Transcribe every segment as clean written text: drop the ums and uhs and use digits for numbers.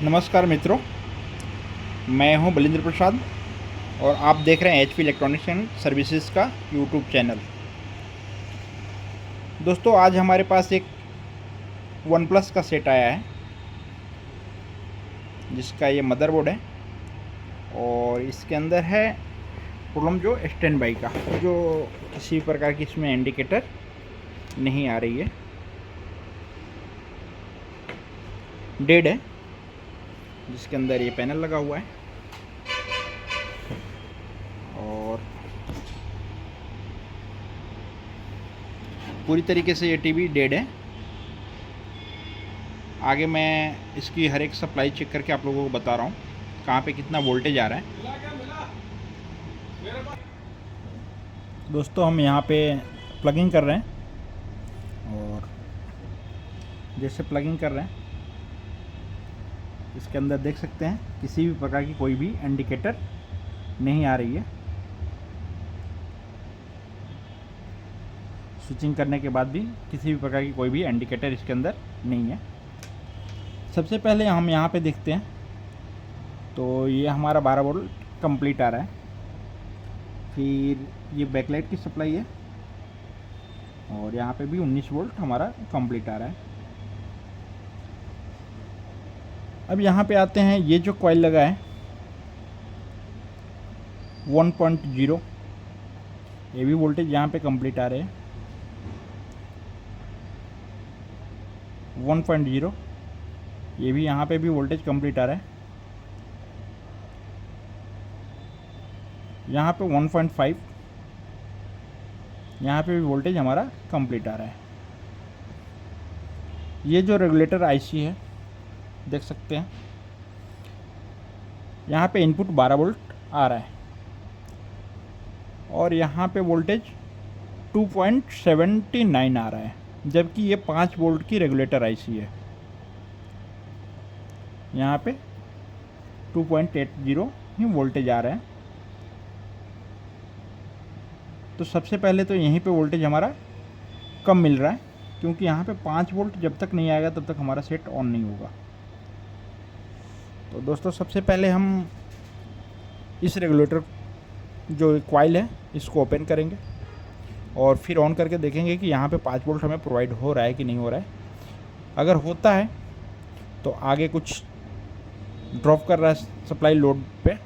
नमस्कार मित्रों, मैं हूं बलिंद्र प्रसाद और आप देख रहे हैं एचपी इलेक्ट्रॉनिक्स एंड सर्विसेज का यूट्यूब चैनल। दोस्तों, आज हमारे पास एक वन प्लस का सेट आया है जिसका ये मदरबोर्ड है और इसके अंदर है प्रॉब्लम जो स्टैंड बाई का, जो किसी भी प्रकार की इसमें इंडिकेटर नहीं आ रही है, डेड है, जिसके अंदर ये पैनल लगा हुआ है और पूरी तरीके से ये टीवी डेड है। आगे मैं इसकी हर एक सप्लाई चेक करके आप लोगों को बता रहा हूँ कहाँ पे कितना वोल्टेज आ रहा है। दोस्तों, हम यहाँ पे प्लगिंग कर रहे हैं और जैसे प्लगिंग कर रहे हैं इसके अंदर देख सकते हैं किसी भी प्रकार की कोई भी इंडिकेटर नहीं आ रही है। स्विचिंग करने के बाद भी किसी भी प्रकार की कोई भी इंडिकेटर इसके अंदर नहीं है। सबसे पहले हम यहाँ पे देखते हैं तो ये हमारा 12 वोल्ट कंप्लीट आ रहा है। फिर ये बैकलाइट की सप्लाई है और यहाँ पे भी 19 वोल्ट हमारा कंप्लीट आ रहा है। अब यहाँ पे आते हैं, ये जो कॉइल लगा है 1.0, ये भी वोल्टेज यहाँ पे कंप्लीट आ रहे हैं। 1.0, ये भी यहाँ पे भी वोल्टेज कंप्लीट आ रहा है। यहाँ पे 1.5, यहाँ पे भी वोल्टेज हमारा कंप्लीट आ रहा है। ये जो रेगुलेटर आईसी है देख सकते हैं, यहाँ पे इनपुट 12 वोल्ट आ रहा है और यहाँ पे वोल्टेज 2.79 आ रहा है, जबकि ये 5 वोल्ट की रेगुलेटर आईसी है। यहाँ पे 2.80 ही वोल्टेज आ रहा है। तो सबसे पहले तो यहीं पे वोल्टेज हमारा कम मिल रहा है, क्योंकि यहाँ पे 5 वोल्ट जब तक नहीं आएगा तब तक हमारा सेट ऑन नहीं होगा। तो दोस्तों, सबसे पहले हम इस रेगुलेटर जो कॉइल है इसको ओपन करेंगे और फिर ऑन करके देखेंगे कि यहाँ पे 5 वोल्ट हमें प्रोवाइड हो रहा है कि नहीं हो रहा है। अगर होता है तो आगे कुछ ड्रॉप कर रहा है सप्लाई लोड पे,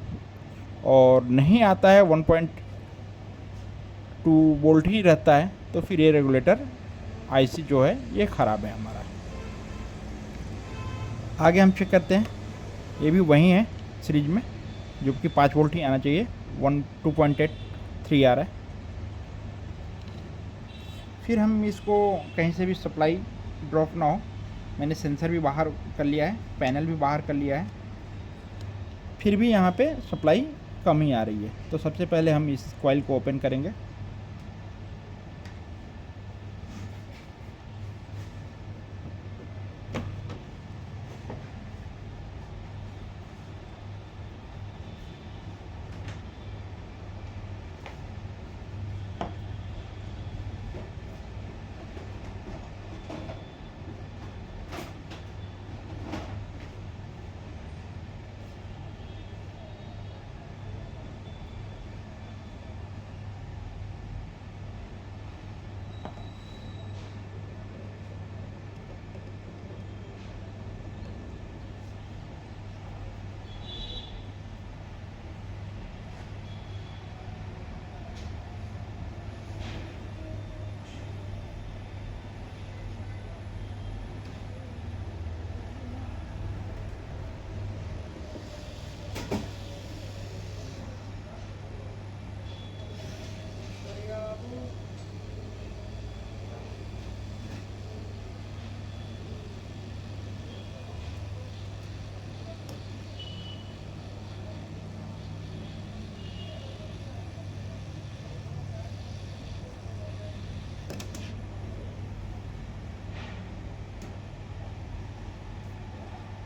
और नहीं आता है 1.2 वोल्ट ही रहता है, तो फिर ये रेगुलेटर आईसी जो है ये ख़राब है हमारा। आगे हम चेक करते हैं, ये भी वही है सीरीज में, जो कि 5 वोल्ट ही आना चाहिए, 2.83 आ रहा है। फिर हम इसको कहीं से भी सप्लाई ड्रॉप ना हो, मैंने सेंसर भी बाहर कर लिया है, पैनल भी बाहर कर लिया है, फिर भी यहाँ पे सप्लाई कम ही आ रही है। तो सबसे पहले हम इस कॉइल को ओपन करेंगे।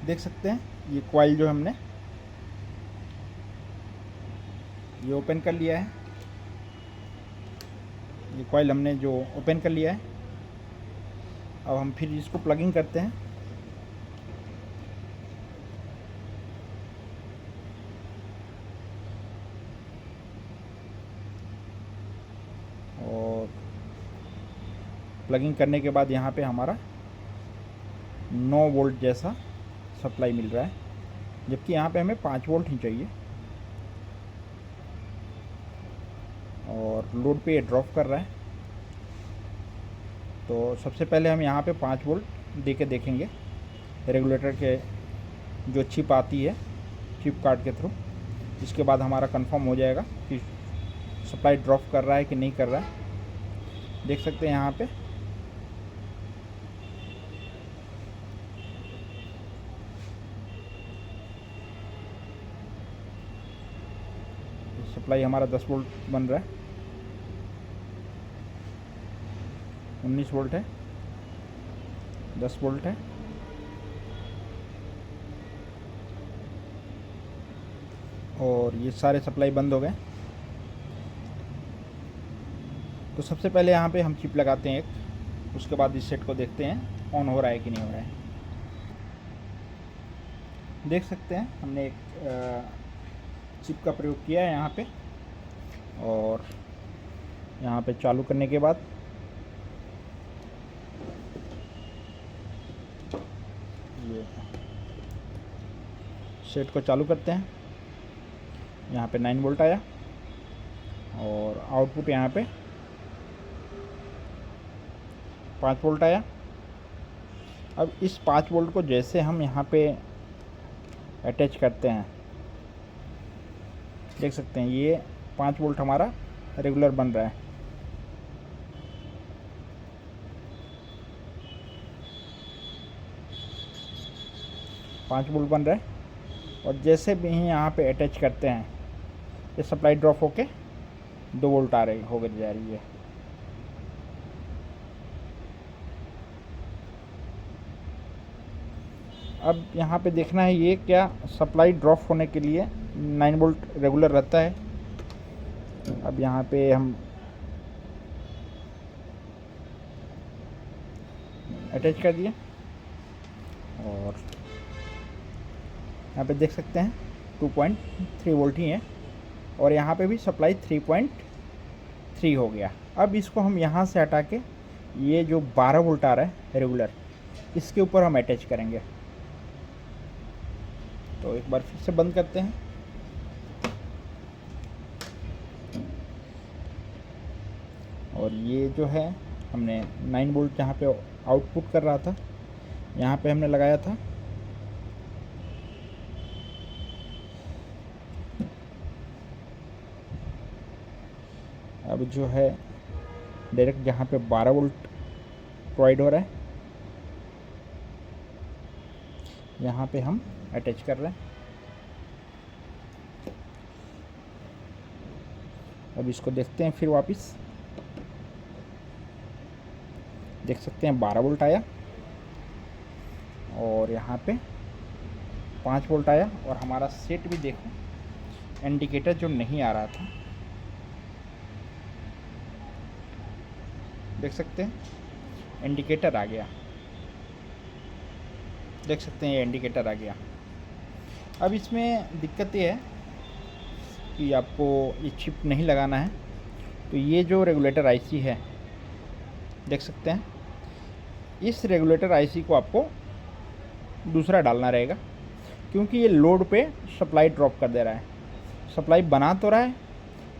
देख सकते हैं ये कॉइल जो हमने ये ओपन कर लिया है, ये कॉइल हमने जो ओपन कर लिया है। अब हम फिर इसको प्लगिंग करते हैं। प्लगिंग करने के बाद यहाँ पे हमारा 9 वोल्ट जैसा सप्लाई मिल रहा है, जबकि यहाँ पे हमें 5 वोल्ट ही चाहिए। और लोड पे ये ड्रॉप कर रहा है, तो सबसे पहले हम यहाँ पे 5 वोल्ट दे के देखेंगे रेगुलेटर के जो चिप आती है, चिप कार्ड के थ्रू। इसके बाद हमारा कंफर्म हो जाएगा कि सप्लाई ड्रॉप कर रहा है कि नहीं कर रहा है। देख सकते हैं यहाँ पे सप्लाई हमारा 10 वोल्ट बन रहा है, 19 वोल्ट है, 10 वोल्ट है, और ये सारे सप्लाई बंद हो गए। तो सबसे पहले यहाँ पे हम चिप लगाते हैं एक, उसके बाद इस सेट को देखते हैं ऑन हो रहा है कि नहीं हो रहा है। देख सकते हैं हमने एक चिप का प्रयोग किया है यहाँ पे, और यहाँ पे चालू करने के बाद ये सेट को चालू करते हैं। यहाँ पे 9 वोल्ट आया और आउटपुट यहाँ पे 5 वोल्ट आया। अब इस 5 वोल्ट को जैसे हम यहाँ पे अटैच करते हैं, देख सकते हैं ये 5 वोल्ट हमारा रेगुलर बन रहा है। पाँच वोल्ट बन रहा है, और जैसे भी यहाँ पे अटैच करते हैं ये सप्लाई ड्रॉप होके 2 वोल्ट आ रही हो जा रही है। अब यहाँ पे देखना है ये क्या सप्लाई ड्रॉप होने के लिए 9 वोल्ट रेगुलर रहता है। अब यहाँ पे हम अटैच कर दिए और यहाँ पे देख सकते हैं 2.3 वोल्ट ही है, और यहाँ पे भी सप्लाई 3.3 हो गया। अब इसको हम यहाँ से हटा के ये जो 12 वोल्ट आ रहा है रेगुलर, इसके ऊपर हम अटैच करेंगे। तो एक बार फिर से बंद करते हैं। और ये जो है हमने 9 वोल्ट जहाँ पे आउटपुट कर रहा था यहाँ पे हमने लगाया था। अब जो है डायरेक्ट जहाँ पे 12 वोल्ट प्रोवाइड हो रहा है यहाँ पे हम अटैच कर रहे हैं। अब इसको देखते हैं फिर वापस, देख सकते हैं 12 वोल्ट आया और यहाँ पे 5 वोल्ट आया, और हमारा सेट भी देखो इंडिकेटर जो नहीं आ रहा था, देख सकते हैं इंडिकेटर आ गया। देख सकते हैं ये इंडिकेटर आ गया। अब इसमें दिक्कत ये है कि आपको ये चिप नहीं लगाना है, तो ये जो रेगुलेटर आईसी है देख सकते हैं, इस रेगुलेटर आईसी को आपको दूसरा डालना रहेगा, क्योंकि ये लोड पे सप्लाई ड्रॉप कर दे रहा है। सप्लाई बना तो रहा है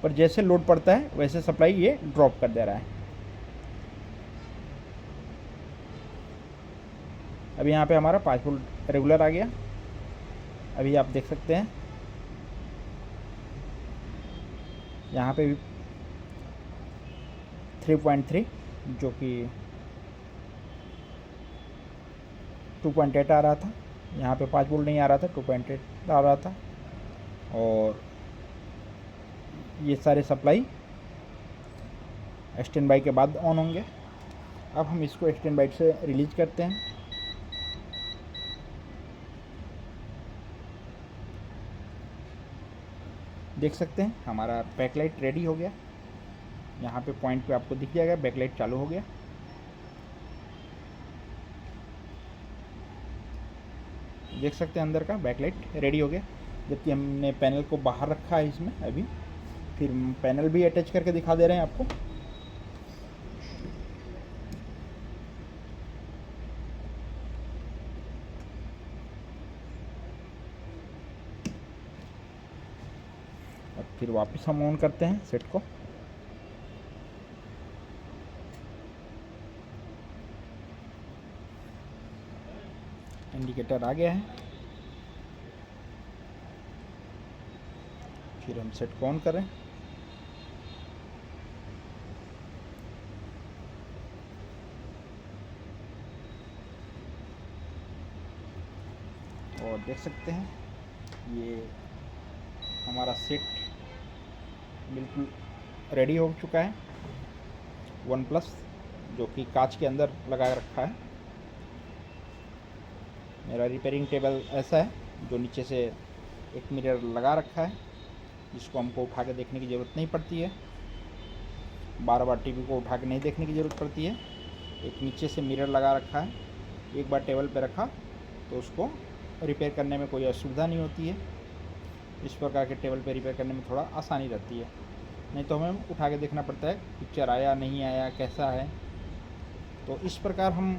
पर जैसे लोड पड़ता है वैसे सप्लाई ये ड्रॉप कर दे रहा है। अभी यहाँ पे हमारा 5 वोल्ट रेगुलर आ गया। अभी आप देख सकते हैं यहाँ पे भी 3.3 जो कि 2.8 आ रहा था, यहाँ पे 5 वोल्ट नहीं आ रहा था, 2.8 आ रहा था। और ये सारे सप्लाई स्टैंड बाई के बाद ऑन होंगे। अब हम इसको स्टैंड बाई से रिलीज करते हैं। देख सकते हैं हमारा बैकलाइट रेडी हो गया। यहाँ पे पॉइंट पे आपको दिख जाएगा बैकलाइट चालू हो गया। देख सकते हैं अंदर का बैकलाइट रेडी हो गया, जबकि हमने पैनल को बाहर रखा है इसमें। अभी फिर पैनल भी अटैच करके दिखा दे रहे हैं आपको। फिर वापस हम ऑन करते हैं सेट को। इंडिकेटर आ गया है। फिर हम सेट को ऑन करें। और देख सकते हैं ये हमारा सेट बिल्कुल रेडी हो चुका है। वन प्लस जो कि कांच के अंदर लगा रखा है। मेरा रिपेयरिंग टेबल ऐसा है जो नीचे से एक मिरर लगा रखा है, जिसको हमको उठा के देखने की ज़रूरत नहीं पड़ती है। बार बार टीवी को उठा के नहीं देखने की ज़रूरत पड़ती है। एक नीचे से मिरर लगा रखा है। एक बार टेबल पे रखा तो उसको रिपेयर करने में कोई असुविधा नहीं होती है। इस प्रकार के टेबल पे रिपेयर करने में थोड़ा आसानी रहती है, नहीं तो हमें उठा के देखना पड़ता है पिक्चर आया नहीं आया कैसा है। तो इस प्रकार हम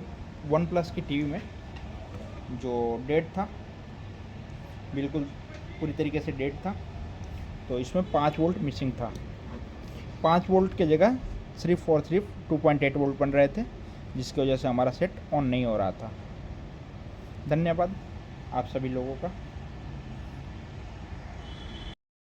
वन प्लस की टीवी में जो डेड था बिल्कुल पूरी तरीके से डेड था, तो इसमें 5 वोल्ट मिसिंग था। 5 वोल्ट के जगह सिर्फ और सिर्फ 2.8 वोल्ट बन रहे थे, जिसकी वजह से हमारा सेट ऑन नहीं हो रहा था। धन्यवाद आप सभी लोगों का।